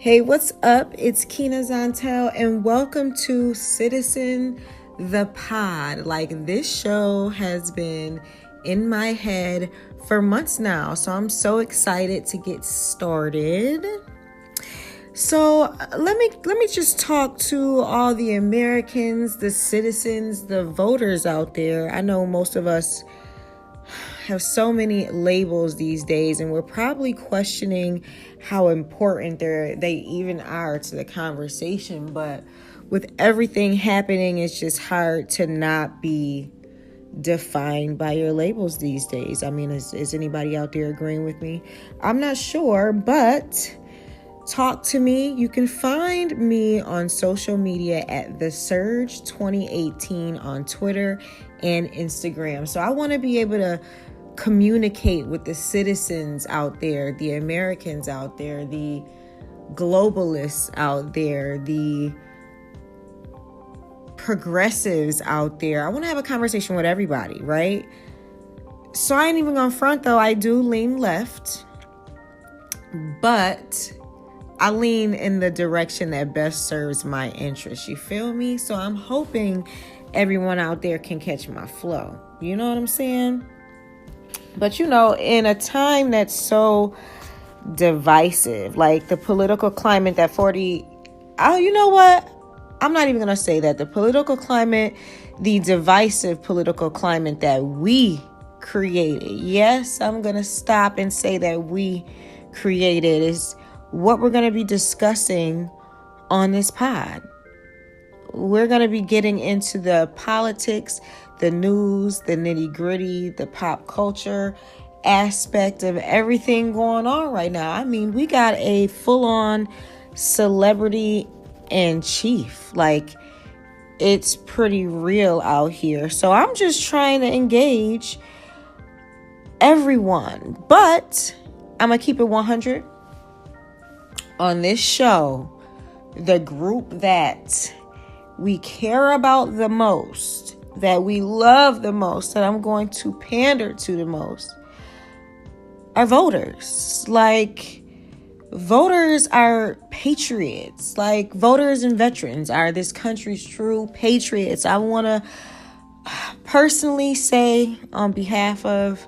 Hey, what's up? It's Keina Zontel, and welcome to Citizen the Pod. Like, this show has been in my head for months now, so I'm so excited to get started. So let me just talk to all the Americans, the citizens, the voters out there. I know most of us have so many labels these days, and we're probably questioning how important they even are to the conversation. But with everything happening, it's just hard to not be defined by your labels these days. I mean, is anybody out there agreeing with me? I'm not sure, but talk to me. You can find me on social media at the Surge 2018 on Twitter and Instagram. So I want to be able to communicate with the citizens out there, the Americans out there, the globalists out there, the progressives out there. I want to have a conversation with everybody, right? So I ain't even gonna front though. I do lean left, but I lean in the direction that best serves my interests. You feel me? So I'm hoping everyone out there can catch my flow. You know what I'm saying? But, in a time that's so divisive, like the political climate that you know what? I'm not even going to say that. The political climate, the divisive political climate that we created. Yes, I'm going to stop and say that we created is what we're going to be discussing on this pod. We're going to be getting into the politics, the news, the nitty-gritty, the pop culture aspect of everything going on right now. I mean, we got a full-on celebrity in chief. Like, it's pretty real out here. So I'm just trying to engage everyone. But I'm going to keep it 100 on this show. The group that we care about the most, that we love the most, that I'm going to pander to the most, are voters. Like, voters are patriots. Like, voters and veterans are this country's true patriots. I want to personally say, on behalf of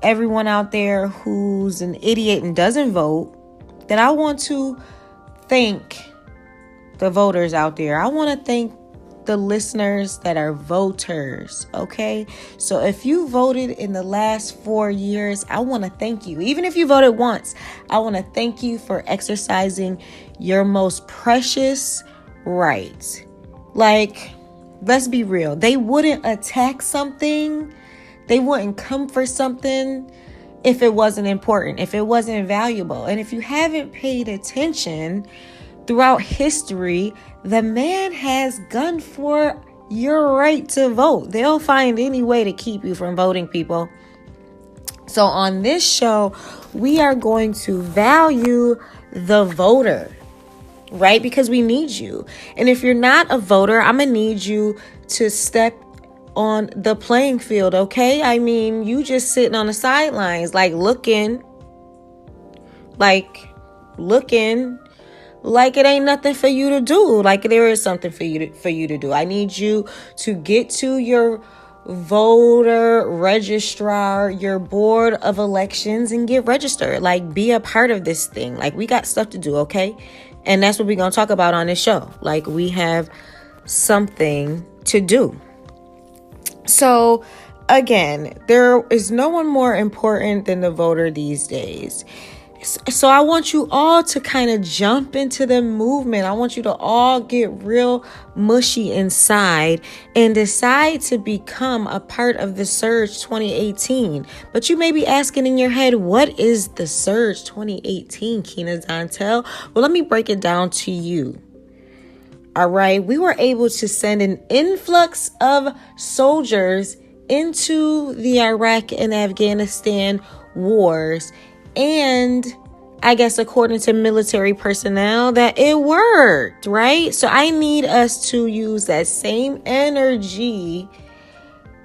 everyone out there who's an idiot and doesn't vote, that I want to thank the voters out there. I want to thank the listeners that are voters, okay? So if you voted in the last 4 years, I want to thank you. Even if you voted once, I want to thank you for exercising your most precious right. Like, let's be real. They wouldn't attack something. They wouldn't come for something if it wasn't important, if it wasn't valuable. And if you haven't paid attention, throughout history, the man has gunned for your right to vote. They'll find any way to keep you from voting, people. So on this show, we are going to value the voter, right? Because we need you. And if you're not a voter, I'm going to need you to step on the playing field, okay? I mean, you just sitting on the sidelines, looking like it ain't nothing for you to do. Like, there is something for you to do. I need you to get to your voter registrar, your board of elections, and get registered. Like, be a part of this thing. Like, we got stuff to do, okay? And that's what we're going to talk about on this show. Like, we have something to do. So, again, there is no one more important than the voter these days. So I want you all to kind of jump into the movement. I want you to all get real mushy inside and decide to become a part of the Surge 2018. But you may be asking in your head, what is the Surge 2018, Keina Zontel? Well, let me break it down to you. All right. We were able to send an influx of soldiers into the Iraq and Afghanistan wars. And I guess according to military personnel, that it worked, right? So I need us to use that same energy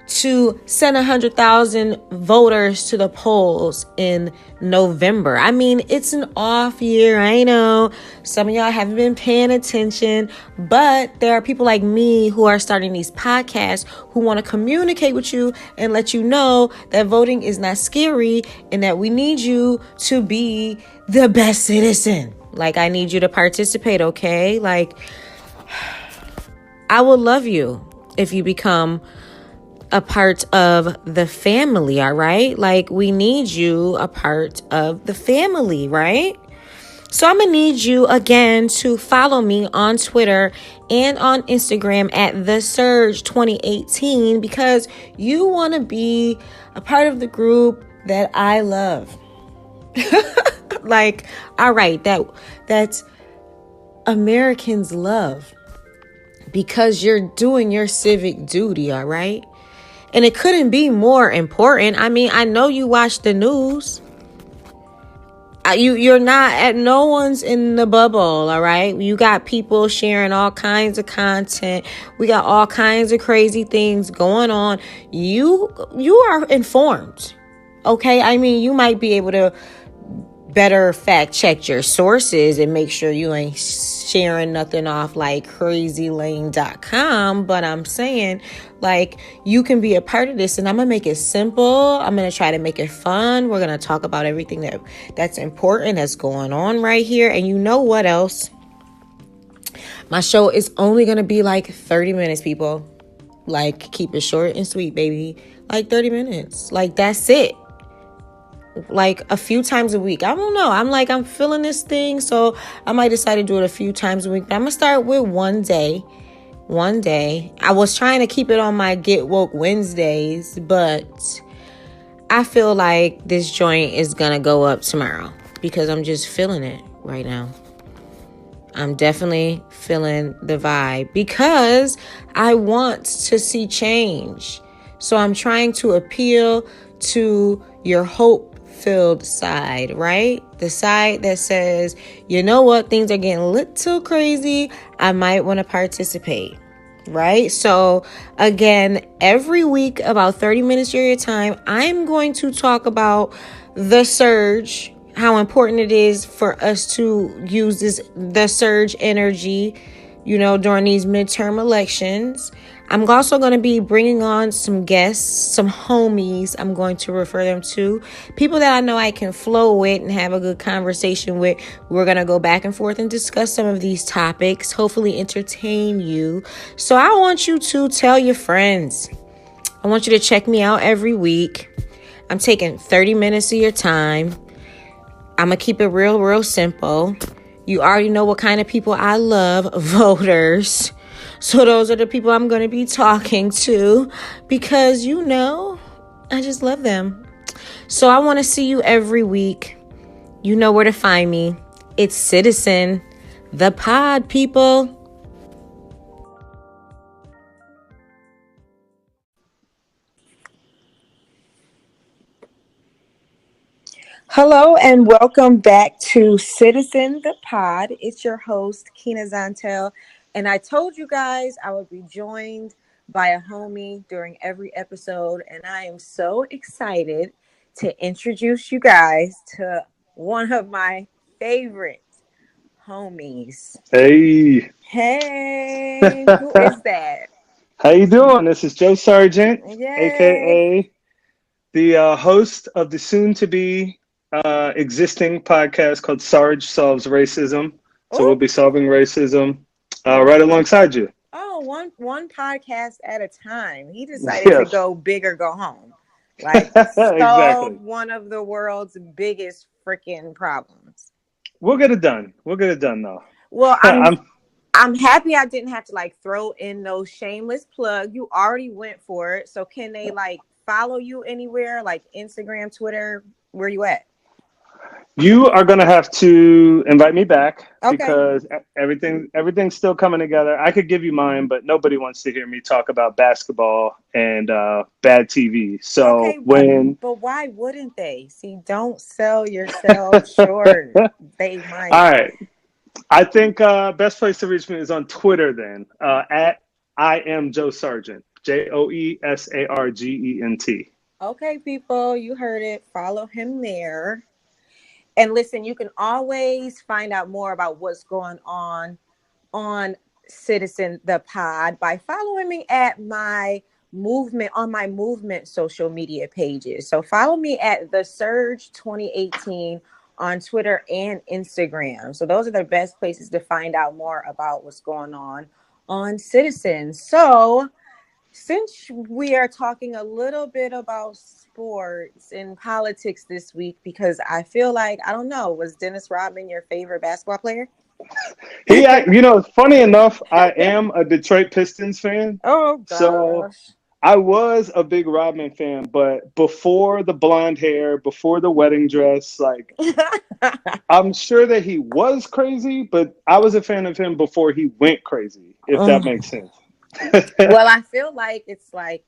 to send 100,000 voters to the polls in November. I mean, it's an off year. I know some of y'all haven't been paying attention, but there are people like me who are starting these podcasts who want to communicate with you and let you know that voting is not scary and that we need you to be the best citizen. Like, I need you to participate, okay? Like, I will love you if you become a part of the family, all right? Like, we need you a part of the family, right? So I'm gonna need you again to follow me on Twitter and on Instagram at the Surge 2018 because you want to be a part of the group that I love. Like, all right, that's Americans love because you're doing your civic duty, all right? And it couldn't be more important. I mean, I know you watch the news. You're not no one's in the bubble, all right? You got people sharing all kinds of content. We got all kinds of crazy things going on. You are informed, okay? I mean, you might be able to better fact check your sources and make sure you ain't sharing nothing off like crazylane.com. But I'm saying, like, you can be a part of this, and I'm gonna make it simple. I'm gonna try to make it fun. We're gonna talk about everything that's important that's going on right here. And you know what else? My show is only gonna be like 30 minutes, people. Like, keep it short and sweet, baby. Like 30 minutes. Like, that's it. Like a few times a week. I don't know. I'm feeling this thing. So I might decide to do it a few times a week. But I'm going to start with one day. One day. I was trying to keep it on my Get Woke Wednesdays. But I feel like this joint is going to go up tomorrow. Because I'm just feeling it right now. I'm definitely feeling the vibe. Because I want to see change. So I'm trying to appeal to your hope-filled side, right? The side that says, you know what, things are getting a little crazy. I might want to participate, right? So again, every week, about 30 minutes of your time, I'm going to talk about the surge, how important it is for us to use the surge energy, during these midterm elections. I'm also going to be bringing on some guests, some homies, I'm going to refer them to. People that I know I can flow with and have a good conversation with. We're going to go back and forth and discuss some of these topics, hopefully entertain you. So I want you to tell your friends. I want you to check me out every week. I'm taking 30 minutes of your time. I'm going to keep it real, real simple. You already know what kind of people I love, voters. So those are the people I'm going to be talking to because, I just love them. So I want to see you every week. You know where to find me. It's Citizen, the pod, people. Hello and welcome back to Citizen, the pod. It's your host, Keina Zontel. And I told you guys I would be joined by a homie during every episode. And I am so excited to introduce you guys to one of my favorite homies. Hey. Hey, who is that? How you doing? This is Joe Sargent, Yay. a.k.a. the host of the soon-to-be existing podcast called Sarge Solves Racism. So we'll be solving racism right alongside you. Oh, one podcast at a time. He decided to go big or go home. Like, solve exactly. one of the world's biggest freaking problems. We'll get it done. We'll get it done, though. Well, I'm happy I didn't have to throw in no shameless plug. You already went for it. So can they follow you anywhere, like Instagram, Twitter? Where you at? You are going to have to invite me back because everything's still coming together. I could give you mine, but nobody wants to hear me talk about basketball and bad TV. So but why wouldn't they? See, don't sell yourself short. They might. All right. I think best place to reach me is on Twitter then, at I am Joe Sargent. JoeSargent. Okay, people, you heard it. Follow him there. And listen, you can always find out more about what's going on Citizen the Pod by following me at my movement social media pages. So follow me at the Surge 2018 on Twitter and Instagram. So those are the best places to find out more about what's going on Citizen. So since we are talking a little bit about sports and politics this week, because I feel like, I don't know, was Dennis Rodman your favorite basketball player? Funny enough, I am a Detroit Pistons fan. Oh, gosh. So I was a big Rodman fan, but before the blonde hair, before the wedding dress, like, I'm sure that he was crazy, but I was a fan of him before he went crazy, if that makes sense. Well, I feel like it's like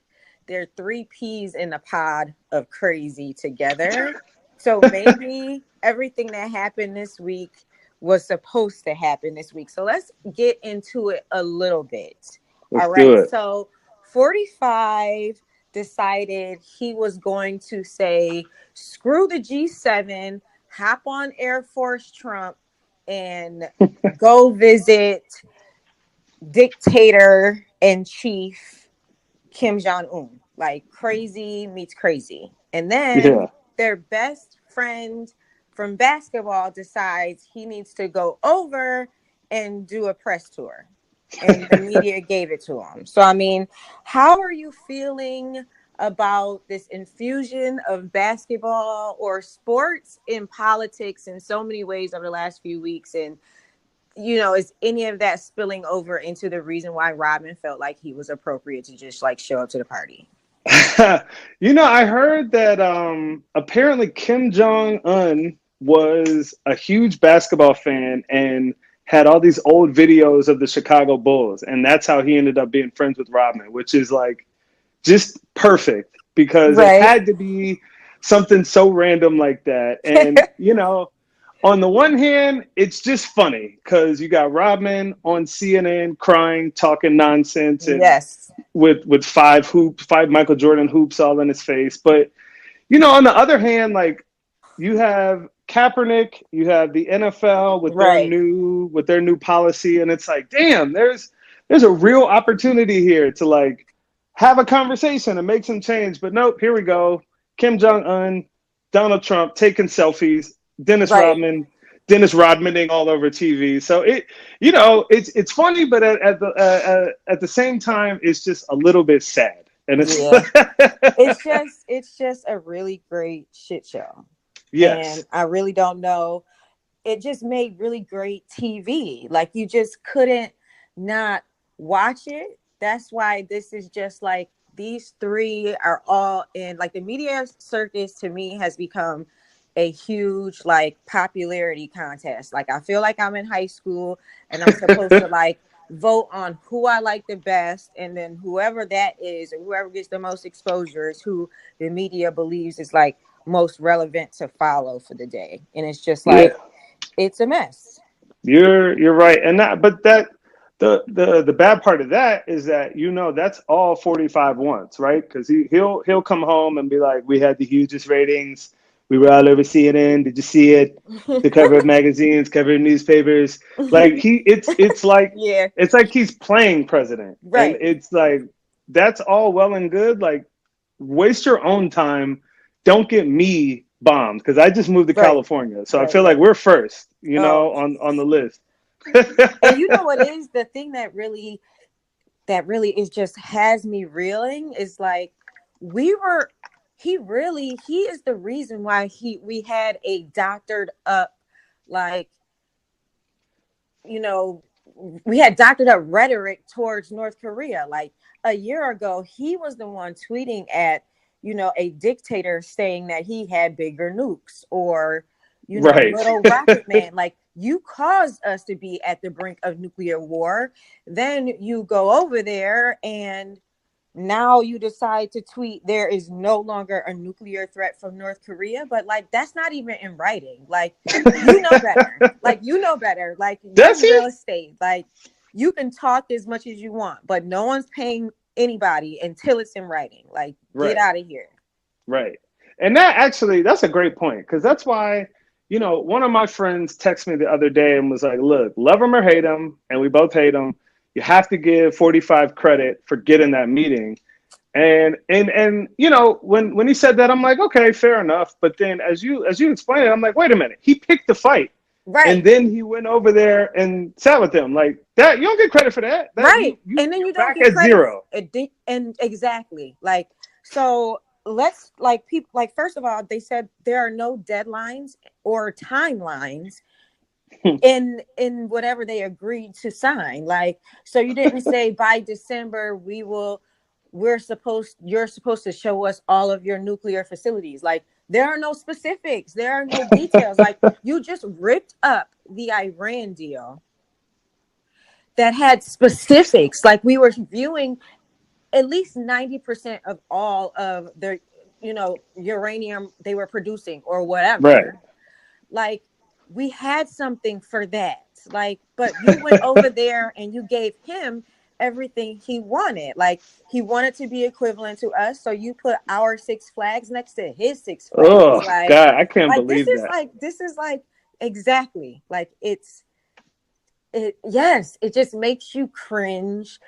there are 3 peas in a pod of crazy together. So maybe everything that happened this week was supposed to happen this week. So let's get into it a little bit. Let's do it. So 45 decided he was going to say, screw the G7, hop on Air Force Trump, and go visit dictator in chief Kim Jong-un. Like, crazy meets crazy. And then their best friend from basketball decides he needs to go over and do a press tour. And the media gave it to him. So, I mean, how are you feeling about this infusion of basketball or sports in politics in so many ways over the last few weeks? And is any of that spilling over into the reason why Rodman felt like he was appropriate to just like show up to the party? I heard that apparently Kim Jong-un was a huge basketball fan and had all these old videos of the Chicago Bulls. And that's how he ended up being friends with Rodman, which is like just perfect because it had to be something so random like that. And, on the one hand, it's just funny because you got Rodman on CNN crying, talking nonsense, and with 5 Michael Jordan hoops all in his face. But on the other hand, like, you have Kaepernick, you have the NFL with their new policy, and it's like, damn, there's a real opportunity here to like have a conversation and make some change. But nope, here we go. Kim Jong-un, Donald Trump taking selfies. Dennis Rodmaning all over TV. So it's funny, but at the same time, it's just a little bit sad. And it's just a really great shit show. Yes. And I really don't know. It just made really great TV. Like, you just couldn't not watch it. That's why this is just like, these 3 are all in, like, the media circus to me has become a huge like popularity contest. Like, I feel like I'm in high school and I'm supposed to like vote on who I like the best, and then whoever that is or whoever gets the most exposure is who the media believes is like most relevant to follow for the day. And it's just like it's a mess. You're right. And the bad part of that is that that's all 45 wants, right? Because he'll come home and be like, we had the hugest ratings. We were all over CNN. Did you see it? The cover of magazines, cover of newspapers. Like it's like it's like he's playing president. Right. And it's like, that's all well and good. Like, waste your own time. Don't get me bombed because I just moved to California, so I feel like we're first, on the list. And you know what is the thing that really is just has me reeling is like he is the reason why we had a doctored up, like, we had doctored up rhetoric towards North Korea. Like, a year ago, he was the one tweeting at, a dictator saying that he had bigger nukes or, little rocket man. Like, you caused us to be at the brink of nuclear war. Then you go over there and now you decide to tweet there is no longer a nuclear threat from North Korea, but like, that's not even in writing. Like, better. Like, Like, that's real estate. Like, you can talk as much as you want, but no one's paying anybody until it's in writing. Like, get out of here. Right. And that's a great point, because that's why, one of my friends texted me the other day and was like, look, love him or hate him, and we both hate him, you have to give 45 credit for getting that meeting. And when he said that, I'm like, okay, fair enough. But then as you explained it, I'm like, wait a minute, he picked the fight. Right. And then he went over there and sat with them. Like, that, you don't get credit for that. Right. And then you don't get credit. Zero. And exactly. Like, so let's, like, people, like, first of all, they said there are no deadlines or timelines in whatever they agreed to sign. Like, so you didn't say by December you're supposed to show us all of your nuclear facilities. Like, there are no specifics, there are no details. Like, you just ripped up the Iran deal that had specifics. Like, we were viewing at least 90% of all of their, uranium they were producing or whatever. Right. Like, we had something for that. Like, but you went over there and you gave him everything he wanted. Like, he wanted to be equivalent to us, so you put our 6 flags next to his 6 flags. Oh, like, God, I can't believe that. This is like exactly like it just makes you cringe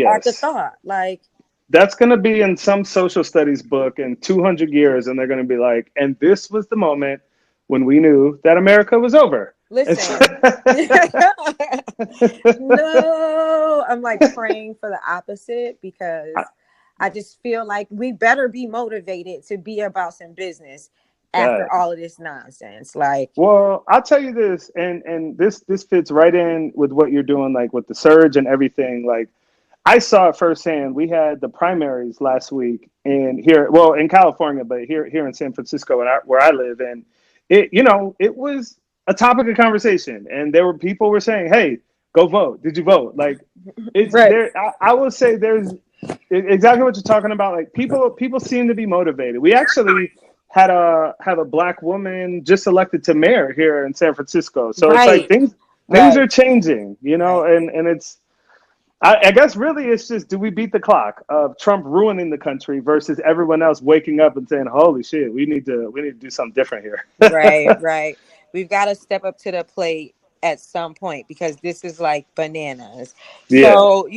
at the thought. Like, that's going to be in some social studies book in 200 years, and they're going to be like, and this was the moment when we knew that America was over. Listen, no, I'm like praying for the opposite, because I just feel like we better be motivated to be about some business after all of this nonsense. Like, well, I'll tell you this, and this fits right in with what you're doing, like with the surge and everything. Like, I saw it firsthand. We had the primaries last week in California, but here in San Francisco, where I live, and it was a topic of conversation, and people were saying, "Hey, go vote. Did you vote?" Like, it's right. I will say there's exactly what you're talking about. Like, people seem to be motivated. We actually had a black woman just elected to mayor here in San Francisco, so it's like things are changing, and it's. I guess really it's just, do we beat the clock of Trump ruining the country versus everyone else waking up and saying, "Holy shit, we need to do something different here." Right. We've got to step up to the plate at some point, because this is like bananas. Yeah. So,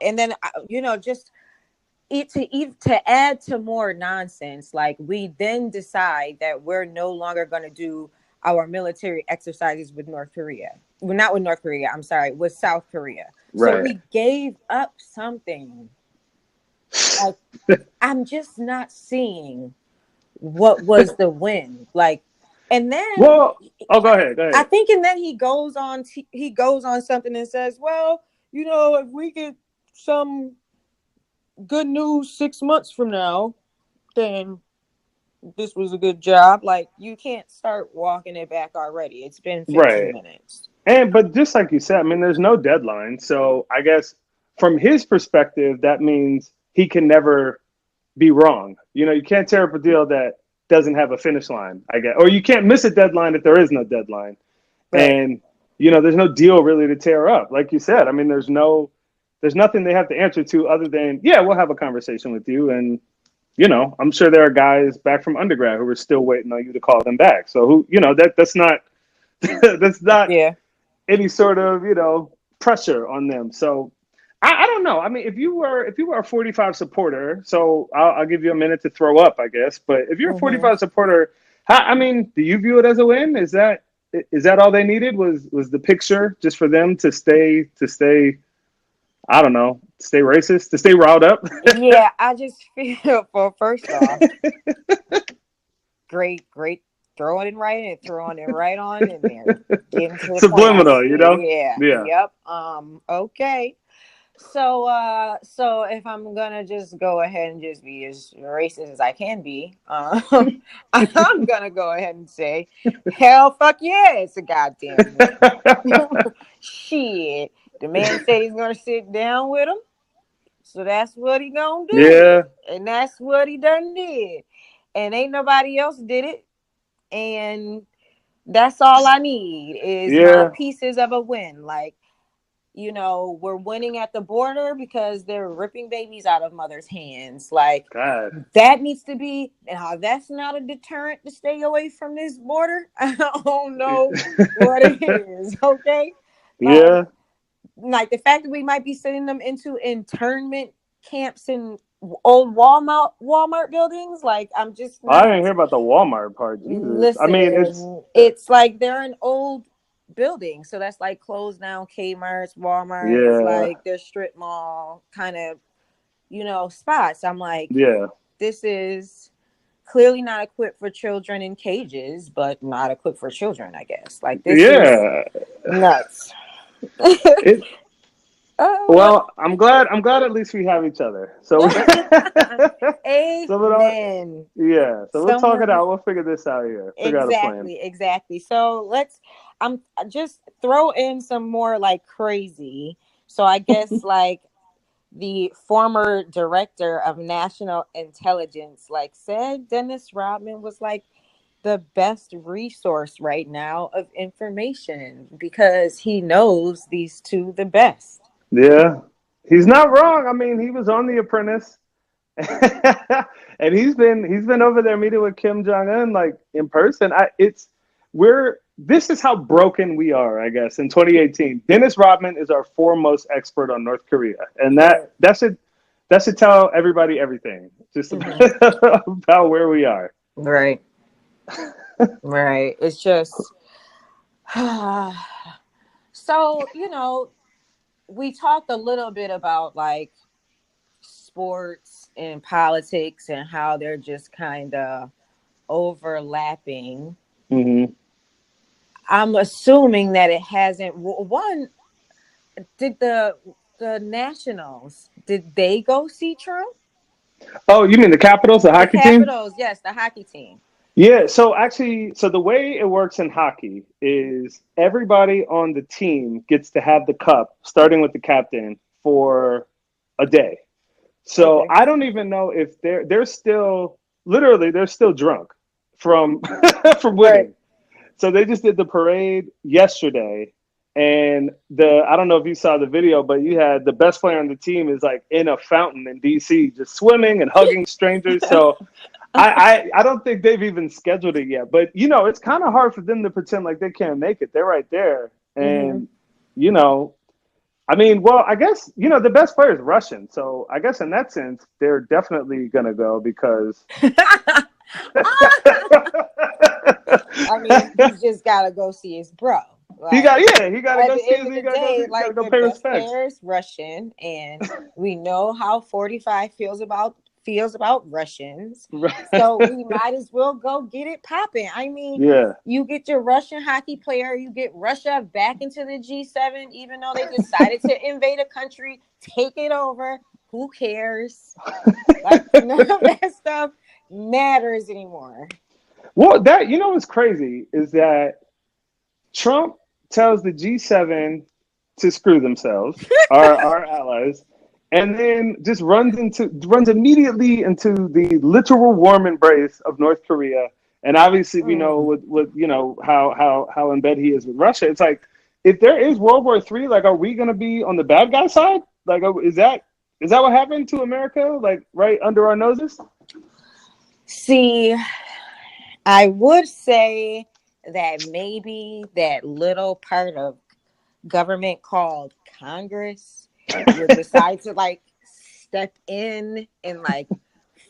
and then just to add to more nonsense, like, we then decide that we're no longer going to do our military exercises with North Korea. Well, not with North Korea. I'm sorry, with South Korea. Right. So we gave up something. Like, I'm just not seeing what was the win. Like, and then go ahead. I think, and then he goes on something and says, well, if we get some good news 6 months from now, then this was a good job. Like, you can't start walking it back already. It's been 15 minutes. But just like you said, I mean, there's no deadline. So I guess from his perspective, that means he can never be wrong. You can't tear up a deal that doesn't have a finish line, I guess. Or you can't miss a deadline if there is no deadline. Right. And, there's no deal really to tear up. Like you said, I mean, there's nothing they have to answer to other than, we'll have a conversation with you. And, I'm sure there are guys back from undergrad who are still waiting on you to call them back. So that's not that's not any sort of, pressure on them. So I don't know. I mean, if you were a 45 supporter, so I'll give you a minute to throw up, I guess. But if you're a 45 supporter, do you view it as a win? Is that all they needed was the picture just for them to stay, I don't know, stay racist, to stay riled up? Yeah, I just feel, well, first off, great. Throwing it right on in there. Getting to the subliminal, point. Yeah. Yep. Okay. So if I'm gonna just go ahead and just be as racist as I can be, I'm gonna go ahead and say, hell, fuck yeah, it's a goddamn shit. The man said he's gonna sit down with him, so that's what he gonna do. Yeah, and that's what he done did, and ain't nobody else did it, and that's all I need is my pieces of a win. Like, we're winning at the border because they're ripping babies out of mothers' hands. Like, God. that needs to be, and how that's not a deterrent to stay away from this border. I don't know what it is. Okay. Yeah. Like the fact that we might be sending them into internment camps in old Walmart buildings. Like, I'm just I not. didn't hear about the Walmart part. Jesus. I mean, It's like they're an old building, so that's like closed down Kmart's, Walmart's, like their strip mall kind of, spots. I'm like, this is clearly not equipped for children in cages, but not equipped for children, I guess. Like, this is nuts. Well, I'm glad at least we have each other. So Amen. So we'll talk it out. We'll figure this out here. Figure out a plan. Exactly. So I'm just throw in some more like crazy. So I guess like the former director of national intelligence said Dennis Rodman was like the best resource right now of information because he knows these two the best. Yeah, he's not wrong. I mean, he was on The Apprentice, and he's been over there meeting with Kim Jong-un like in person. This is how broken we are, I guess. In 2018, Dennis Rodman is our foremost expert on North Korea, and that should tell everybody everything just about where we are. Right. Right. It's just so we talked a little bit about like sports and politics and how they're just kind of overlapping. Mm-hmm. I'm assuming that it hasn't. Did the Nationals, did they go see Trump? Oh, you mean the Capitals, the hockey team? Capitals, yes, the hockey team. Yeah, so the way it works in hockey is everybody on the team gets to have the cup, starting with the captain, for a day. So I don't even know if they're still drunk from from winning. Right. So they just did the parade yesterday, and I don't know if you saw the video, but you had the best player on the team is like in a fountain in DC, just swimming and hugging strangers. So I don't think they've even scheduled it yet, but it's kind of hard for them to pretend like they can't make it. They're right there, and I mean, well, I guess the best player is Russian, so I guess in that sense they're definitely gonna go because. I mean, he's just gotta go see his bro. Like, he gotta go see his. He gotta go pay respect. Player's Russian, and we know how 45 feels about Russians. Right. So we might as well go get it popping. I mean, you get your Russian hockey player, you get Russia back into the G7, even though they decided to invade a country, take it over. Who cares? Like, none of that stuff matters anymore. Well, what's crazy is that Trump tells the G7 to screw themselves, our allies, and then just runs immediately into the literal warm embrace of North Korea. And obviously, we know with how in bed he is with Russia. It's like, if there is World War III, like, are we going to be on the bad guy side? Like, is that what happened to America? Like, right under our noses? See, I would say that maybe that little part of government called Congress would decide to like step in and like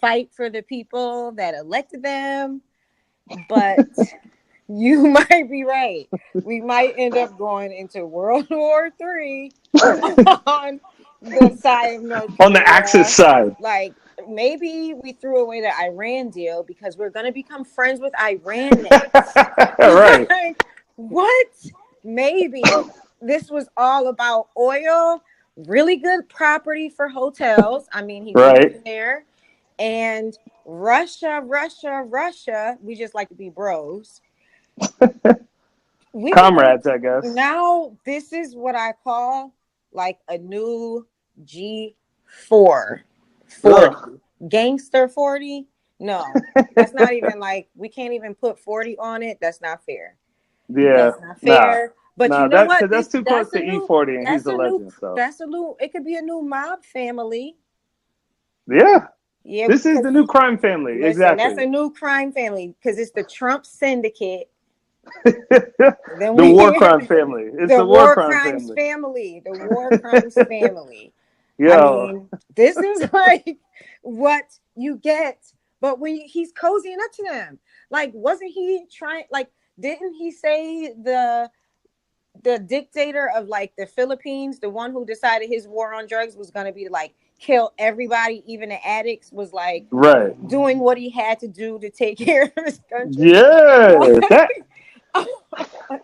fight for the people that elected them. But you might be right. We might end up going into World War III on the side of North Korea. On the Axis side. Like, maybe we threw away the Iran deal because we're going to become friends with Iran next. Right. Like, what? Maybe this was all about oil, really good property for hotels. I mean, he's right there. And Russia, we just like to be bros. Comrades, I guess. Now, this is what I call like a new G4. 40. Gangster 40? No, that's not even like, we can't even put 40 on it. That's not fair. Yeah. That's not fair. Nah. But you know what? That's too close to E40, and he's a legend. So it could be a new mob family. Yeah. Yeah. This is the new crime family. Listen, exactly. That's a new crime family because it's the Trump syndicate. The war crime family. It's the war crimes family. The war crimes family. Yeah. I mean, this is like what you get. But when he's cozying up to them, like, wasn't he trying? Like, didn't he say the dictator of like the Philippines, the one who decided his war on drugs was going to be like kill everybody, even the addicts, was like doing what he had to do to take care of his country? Yeah.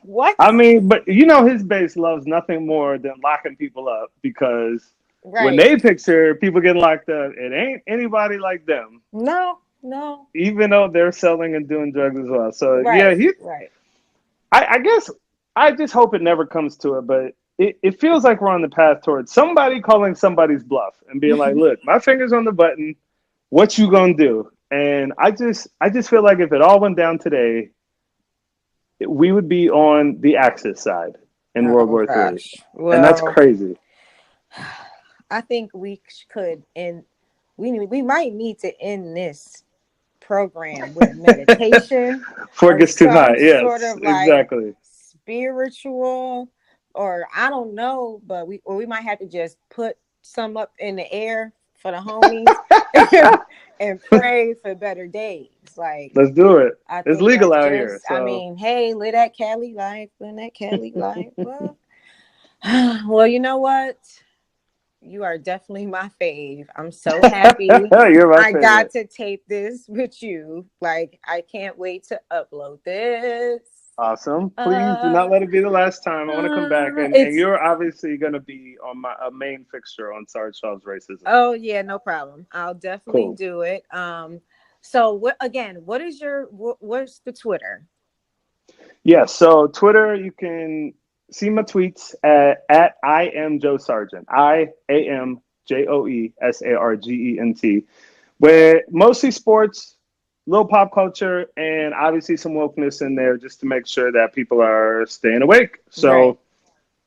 What? I mean, but you know, his base loves nothing more than locking people up because when they picture people getting locked up, it ain't anybody like them. No. Even though they're selling and doing drugs as well. So yeah, I guess I just hope it never comes to it, but it feels like we're on the path towards somebody calling somebody's bluff and being like, look, my finger's on the button. What you gonna do? And I just feel like if it all went down today, we would be on the Axis side in World War III. Well, and that's crazy. I think we could end. We might need to end this program with meditation before it gets too hot. Yes, sort of like exactly. Spiritual, or I don't know, but we might have to just put some up in the air for the homies and pray for better days. Like, let's do it. It's legal out here. So. I mean, hey, live that Cali life. Well, you know what? You are definitely my fave. I'm so happy I got to tape this with you. Like, I can't wait to upload this. Awesome. Please do not let it be the last time. I want to come back. And you're obviously going to be on a main fixture on Sarge Solves Racism. Oh, yeah, no problem. I'll definitely do it. So, what is what's the Twitter? Yeah, so Twitter, you can see my tweets at I am Joe Sargent. IAMJOESARGENT. Where mostly sports, little pop culture, and obviously some wokeness in there just to make sure that people are staying awake. So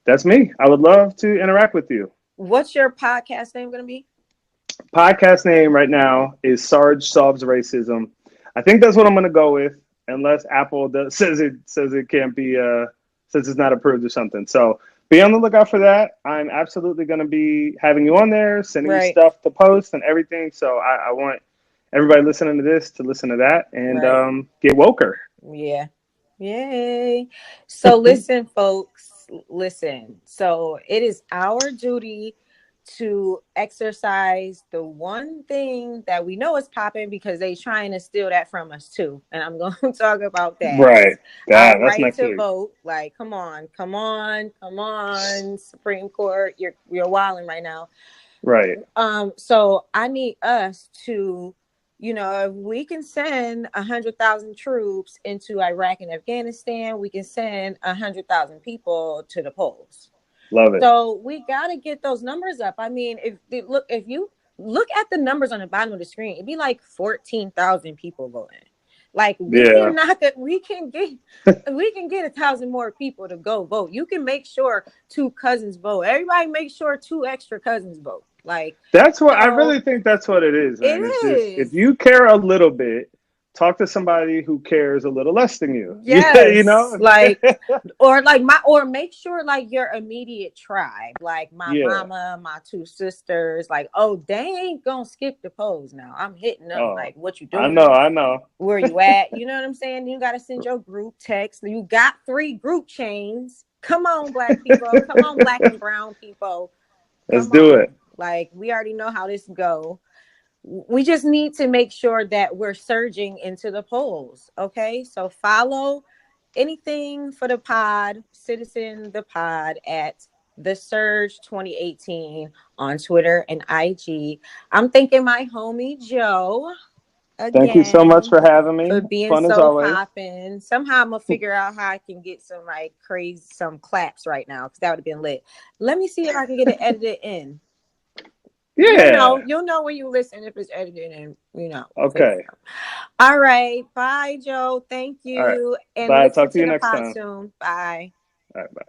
that's me. I would love to interact with you. What's your podcast name going to be? Podcast name right now is Sarge Solves Racism. I think that's what I'm going to go with, unless Apple says it can't be, says it's not approved or something. So be on the lookout for that. I'm absolutely going to be having you on there, sending you stuff to post and everything. So I want everybody listening to this to listen to that and get woker. Yeah. Yay. So listen, folks, listen. So it is our duty to exercise the one thing that we know is popping because they trying to steal that from us too. And I'm going to talk about that. Right. Our right to vote. Like, come on, Supreme Court. You're wilding right now. Right. So I need us to, if we can send 100,000 troops into Iraq and Afghanistan, we can send 100,000 people to the polls. Love it. So we got to get those numbers up. I mean, if you look at the numbers on the bottom of the screen, it'd be like 14,000 people voting. Like we can get 1,000 more people to go vote. You can make sure 2 cousins vote. Everybody make sure 2 extra cousins vote. Like that's what I really think that's what it is. Man. It's just, if you care a little bit, talk to somebody who cares a little less than you. Yes, or make sure like your immediate tribe, like my mama, my 2 sisters, like, oh, they ain't gonna skip the polls now. I'm hitting them like, what you doing? I know. Where you at? You know what I'm saying? You gotta send your group text. You got 3 group chains. Come on, black people. Come on, black and brown people. Let's do it. Like, we already know how this go. We just need to make sure that we're surging into the polls. Okay. So follow anything for the pod, Citizen the Pod at The Surge 2018 on Twitter and IG. I'm thanking my homie Joe. Again, thank you so much for having me. For being fun so popping. Somehow I'm gonna figure out how I can get some claps right now because that would have been lit. Let me see if I can get it edited in. Yeah. You'll know when you listen if it's edited and Okay. All right. Bye, Joe. Thank you. Right. And bye. Talk to you next time. Soon. Bye. All right. Bye.